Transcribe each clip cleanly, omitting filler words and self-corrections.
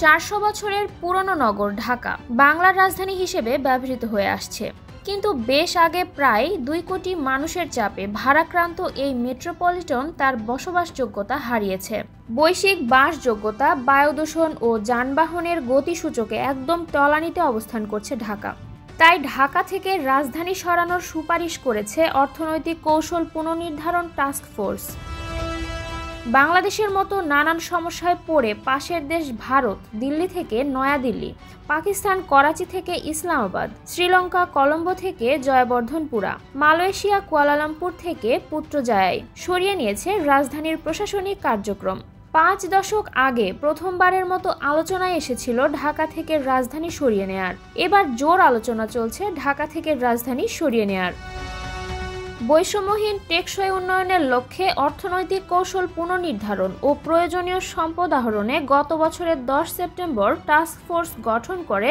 400 বছরের পুরনো নগর ঢাকা বাংলার রাজধানী হিসেবে ব্যবহৃত হয়ে আসছে। কিন্তু বেশ আগে প্রায় 2 কোটি মানুষের চাপে ভারাক্রান্ত এই মেট্রোপলিটন তার বসবাসযোগ্যতা হারিয়েছে। বৈশ্বিক বাসযোগ্যতা, বায়ু দূষণ ও যানবাহনের গতিসূচকে একদম তলানিতে অবস্থান করছে ঢাকা। তাই ঢাকা থেকে রাজধানী সরানোর সুপারিশ করেছে অর্থনৈতিক কৌশল পুনর্নির্ধারণ টাস্ক ফোর্স। বাংলাদেশের মতো নানান সমস্যায় পড়ে পাশের দেশ ভারত, দিল্লি থেকে নয়াদিল্লি, পাকিস্তান করাচি থেকে ইসলামাবাদ, শ্রীলঙ্কা কলম্বো থেকে জয়বর্ধনপুরা, মালয়েশিয়া কুয়ালালামপুর থেকে পুত্রজায়ায় সরিয়ে নিয়েছে রাজধানীর প্রশাসনিক কার্যক্রম। 5 দশক আগে প্রথমবারের মতো আলোচনায় এসেছিল ঢাকা থেকে রাজধানী সরিয়ে নেয়ার। এবার জোর আলোচনা চলছে ঢাকা থেকে রাজধানী সরিয়ে নেয়ার। বৈষম্যহীন টেকসই উন্নয়নের লক্ষ্যে অর্থনৈতিক কৌশল পুনর্নির্ধারণ ও প্রয়োজনীয় সম্পদ আহরণে গত বছরের 10 সেপ্টেম্বর টাস্ক ফোর্স গঠন করে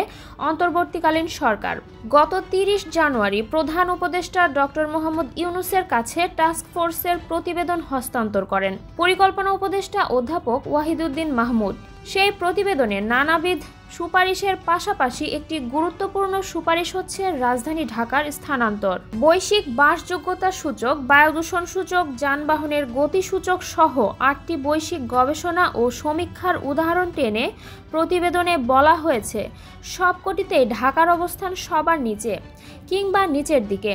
অন্তর্বর্তীকালীন সরকার। গত 30 জানুয়ারি প্রধান উপদেষ্টা ডক্টর মোহাম্মদ ইউনূসের কাছে টাস্ক ফোর্সের প্রতিবেদন হস্তান্তর করেন পরিকল্পনা উপদেষ্টা অধ্যাপক ওয়াহিদুদ্দিন মাহমুদ। সেই প্রতিবেদনে নানাবিধ সুপারিশের পাশাপাশি একটি গুরুত্বপূর্ণ সুপারিশ হচ্ছে রাজধানী ঢাকার স্থানান্তর। বৈশ্বিক বাসযোগ্যতা সূচক, বায়ু দূষণ সূচক, যানবাহনের গতি সূচক সহ 8টি বৈশ্বিক গবেষণা ও সমীক্ষার উদাহরণ টেনে প্রতিবেদনে বলা হয়েছে সবকটিতেই ঢাকার অবস্থান সবার নিচে কিংবা নিচের দিকে।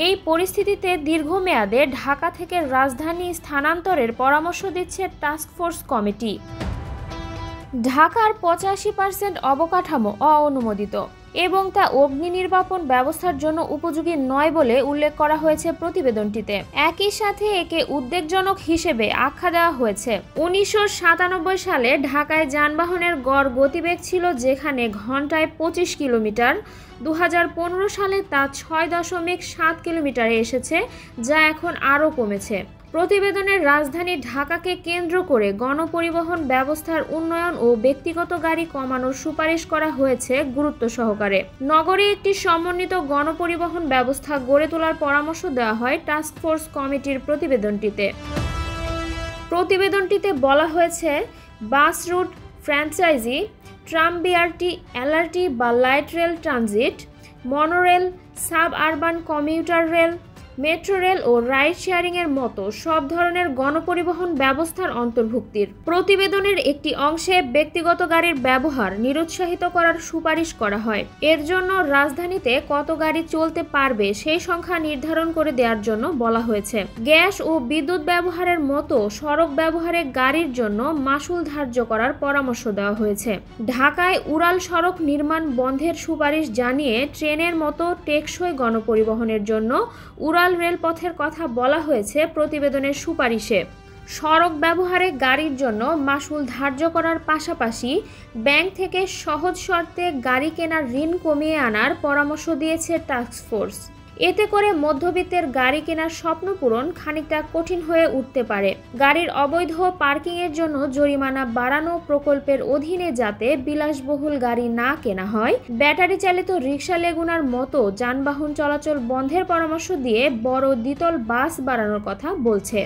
এই পরিস্থিতিতে দীর্ঘমেয়াদে ঢাকা থেকে রাজধানী স্থানান্তরের পরামর্শ দিচ্ছে টাস্ক ফোর্স কমিটি। ঢাকার 85% অবকাঠামো অঅনুমোদিত এবং তা অগ্নি নির্বাপন ব্যবস্থার জন্য উপযোগী নয় বলে উল্লেখ করা হয়েছে প্রতিবেদনটিতে। একই সাথে একে উদ্বেগজনক হিসেবে আখ্যা দেওয়া হয়েছে। 1997 সালে ঢাকায় যানবাহনের গড় গতিবেগ ছিল যেখানে ঘন্টায় 25 কিলোমিটার, 2015 সালে তা 6.7 কিলোমিটারে এসেছে, যা এখন আরও কমেছে। প্রতিবেদনের রাজধানী ঢাকাকে কেন্দ্র করে গণপরিবহন ব্যবস্থার উন্নয়ন ও ব্যক্তিগত গাড়ি কমানোর সুপারিশ করা হয়েছে গুরুত্ব সহকারে। নগরে একটি সমন্বিত গণপরিবহন ব্যবস্থা গড়ে তোলার পরামর্শ দেওয়া হয় টাস্ক ফোর্স কমিটির প্রতিবেদনটিতে। প্রতিবেদনটিতে বলা হয়েছে bus route franchise, tram, BRT, LRT বা light rail transit, monorail, suburban commuter rail, metro rail ও রাইড শেয়ারিং এর মতো সব ধরনের গণপরিবহন ব্যবস্থার অন্তর্ভুক্তির। প্রতিবেদনের একটি অংশে ব্যক্তিগত গাড়ির ব্যবহার নিরুৎসাহিত করার সুপারিশ করা হয়। এর জন্য রাজধানীতে কত গাড়ি চলতে পারবে সেই সংখ্যা নির্ধারণ করে দেওয়ার জন্য বলা হয়েছে। গ্যাস ও বিদ্যুৎ ব্যবহারের মতো সড়ক ব্যবহারে গাড়ির জন্য মাশুল ধার্য করার পরামর্শ দেওয়া হয়েছে। ঢাকায় উড়াল সড়ক নির্মাণ বন্ধের সুপারিশ জানিয়ে ট্রেনের মতো টেকসই গণপরিবহনের জন্য উড়াল রেলপথের কথা বলা হয়েছে প্রতিবেদনের সুপারিশে। সড়ক ব্যবহারে গাড়ির জন্য মাশুল ধার্য করার পাশাপাশি ব্যাংক থেকে সহজ শর্তে গাড়ি কেনার ঋণ কমিয়ে আনার পরামর্শ দিয়েছে টাস্ক ফোর্স। এতে করে মধ্যবিত্তের গাড়ি কেনার স্বপ্ন পূরণ খানিকটা কঠিন হয়ে উঠতে পারে। গাড়ির অবৈধ পার্কিংয়ের জন্য জরিমানা বাড়ানো, প্রকল্পের অধীনে যাতে বিলাসবহুল গাড়ি না কেনা হয়, ব্যাটারি চালিত রিক্সা, লেগুনার মতো যানবাহন চলাচল বন্ধের পরামর্শ দিয়ে বড় দ্বিতল বাস বাড়ানোর কথা বলছে।